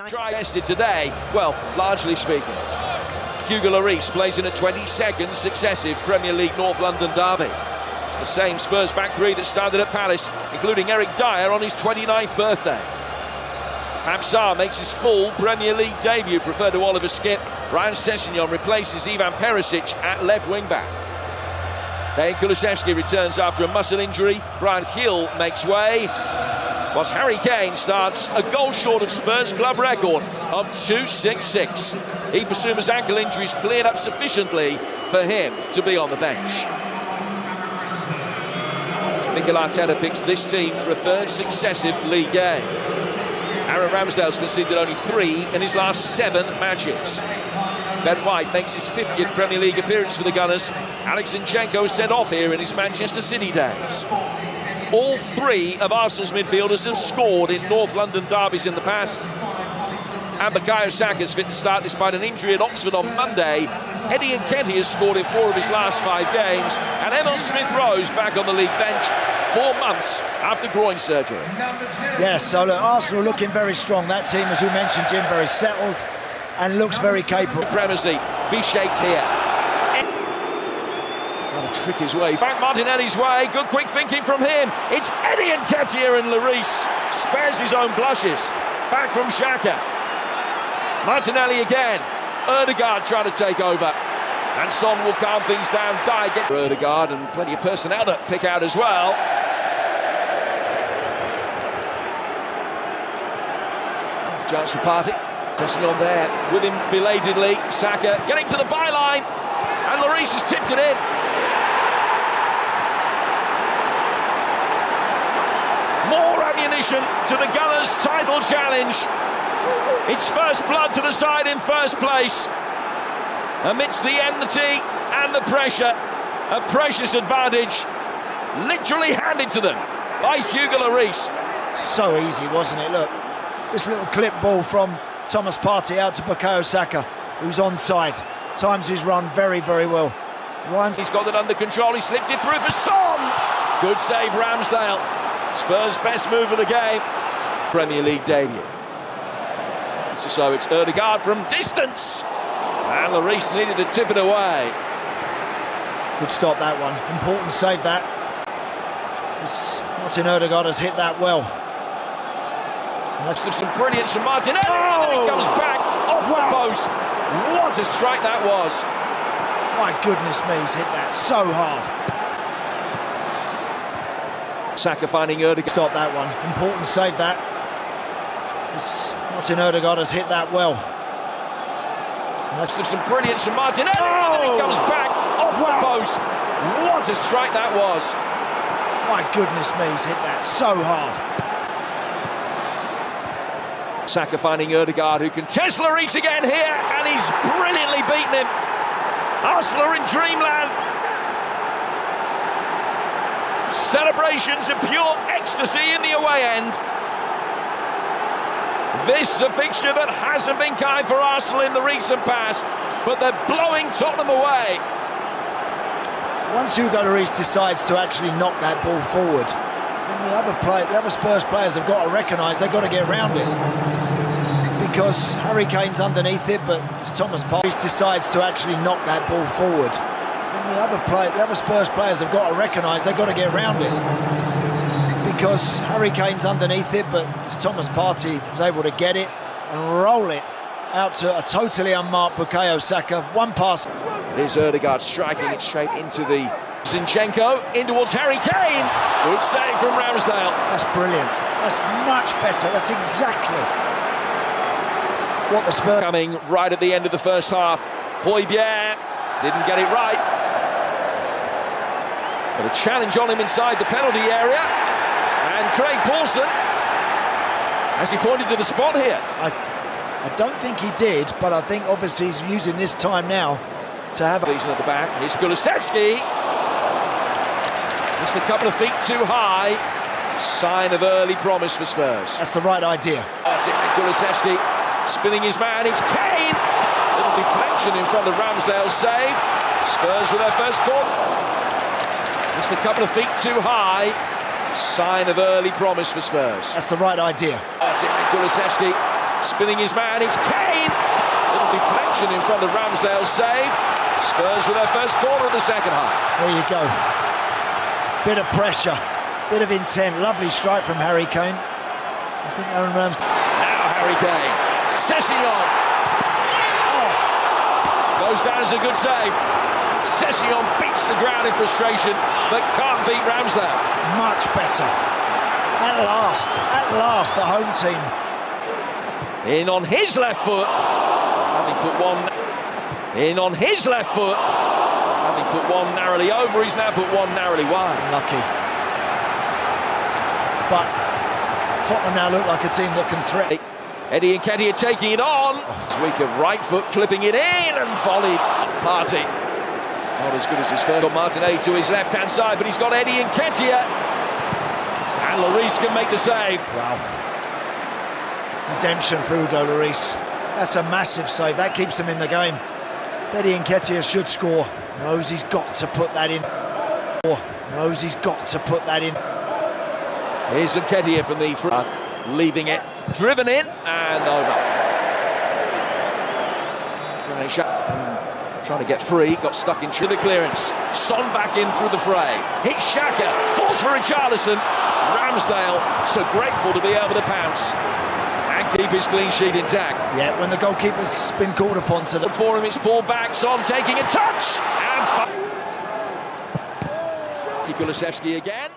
Try tested today, well, largely speaking. Hugo Lloris plays in a 22nd successive Premier League North London derby. It's the same Spurs back three that started at Palace, including Eric Dyer on his 29th birthday. HOTSPUR makes his full Premier League debut, preferred to Oliver Skipp. Ryan Sessegnon replaces Ivan Perisic at left wing-back. Dejan Kulusevski returns after a muscle injury. Brian Hill makes way, whilst Harry Kane starts a goal short of Spurs club record of 266. He Basuma's ankle injuries cleared up sufficiently for him to be on the bench. Mikel Arteta picks this team for a third successive league game. Aaron Ramsdale's conceded only 3 in his last 7 matches. Ben White makes his 50th Premier League appearance for the Gunners. Alex Zinchenko is sent off here in his Manchester City days. All 3 of Arsenal's midfielders have scored in North London derbies in the past. And Bukayo Saka's fit to start despite an injury at Oxford on Monday. Eddie Nketiah has scored in 4 of his last 5 games. And Emil Smith-Rowe's back on the league bench 4 months after groin surgery. Yes, so look, Arsenal looking very strong. That team, as we mentioned, Jim, very settled and looks very capable. Supremacy be shaped here. Trying to trick his way. Back Martinelli's way. Good quick thinking from him. It's Eddie Nketiah, and Lloris spares his own blushes. Back from Xhaka. Martinelli again. Ødegaard trying to take over. And Son will calm things down. Dyer gets Ødegaard, and plenty of personnel to pick out as well. Chance for Partey. Testing on there with him belatedly. Saka getting to the byline, and Lloris has tipped it in. More ammunition to the Gunners' title challenge. It's first blood to the side in first place. Amidst the enmity and the pressure, a precious advantage literally handed to them by Hugo Lloris. So easy, wasn't it? Look, this little clip ball from Thomas Partey out to Bukayo Saka, who's onside. Times his run very, very well. He's got that under control. He slipped it through for Son. Good save, Ramsdale. Spurs' best move of the game. Premier League debut. So it's Ødegaard from distance. And Lloris needed to tip it away. Good stop, that one. Important save, that. Martin Ødegaard has hit that well. That's some brilliance from Martinelli. Oh! And he comes back off the post. What a strike that was. My goodness me, he's hit that so hard. Saka finding Ødegaard. Stop, that one. Important save, that. Martin Ødegaard has hit that well. That's some brilliance from Martinelli. Oh! And he comes back off the post. What a strike that was. My goodness me, he's hit that so hard. Saka finding Ødegaard, who can test Lloris again here, and he's brilliantly beaten him. Arsenal are in dreamland. Celebrations of pure ecstasy in the away end. This is a fixture that hasn't been kind for Arsenal in the recent past, but they're blowing Tottenham away. Once Hugo Lloris decides to actually knock that ball forward, then the other Spurs players have got to recognise they've got to get around it. Because Harry Kane's underneath it, but it's Thomas Partey decides to actually knock that ball forward. Then the other Spurs players have got to recognise they've got to get around it. Because Harry Kane's underneath it, but it's Thomas Partey was able to get it and roll it out to a totally unmarked Bukayo Saka. One pass. Here's Ødegaard striking it straight into the Zinchenko, in towards Harry Kane. Good save from Ramsdale. That's brilliant. That's much better. That's exactly what the Spurs... Coming right at the end of the first half. Højbjerg didn't get it right. But a challenge on him inside the penalty area. And Craig Paulson, has he pointed to the spot here? I don't think he did, but I think obviously he's using this time now to have a... Season at the back. Here's Kulusevski. Just a couple of feet too high. Sign of early promise for Spurs. That's the right idea. Kulusevski spinning his man. It's Kane. Little deflection in front of Ramsdale's save. Spurs with their first corner. Just a couple of feet too high. Sign of early promise for Spurs. That's the right idea. Kulusevski spinning his man, it's Kane! Little deflection in front of Ramsdale's save. Spurs with their first corner of the second half. There you go. Bit of pressure, bit of intent. Lovely strike from Harry Kane. I think Aaron Ramsdale. Now Harry Kane. Sessegnon. Oh. Goes down as a good save. Sessegnon beats the ground in frustration, but can't beat Ramsdale. Much better. At last, the home team. In on his left foot. Having put one in on his left foot. Having put one narrowly over, he's now put one narrowly wide. Lucky. But Tottenham now look like a team that can threaten. Eddie Nketiah taking it on. His weaker right foot clipping it in and volleyed. Partey. Not as good as his first. Got Martinelli to his left-hand side, but he's got Eddie Nketiah. And Lloris can make the save. Wow. Redemption for Hugo Lloris. That's a massive save. That keeps him in the game. Eddie Nketiah should score. Knows he's got to put that in. Knows he's got to put that in. Here's Nketiah from the front. Leaving it. Driven in and over. Granit Xhaka trying to get free. Got stuck into the clearance. Son back in through the fray. Hits Xhaka. Falls for Richarlison. Ramsdale so grateful to be able to pounce and keep his clean sheet intact. Yeah, when the goalkeeper's been called upon to the... For him, it's pulled back. Son taking a touch. And Kulusevski again.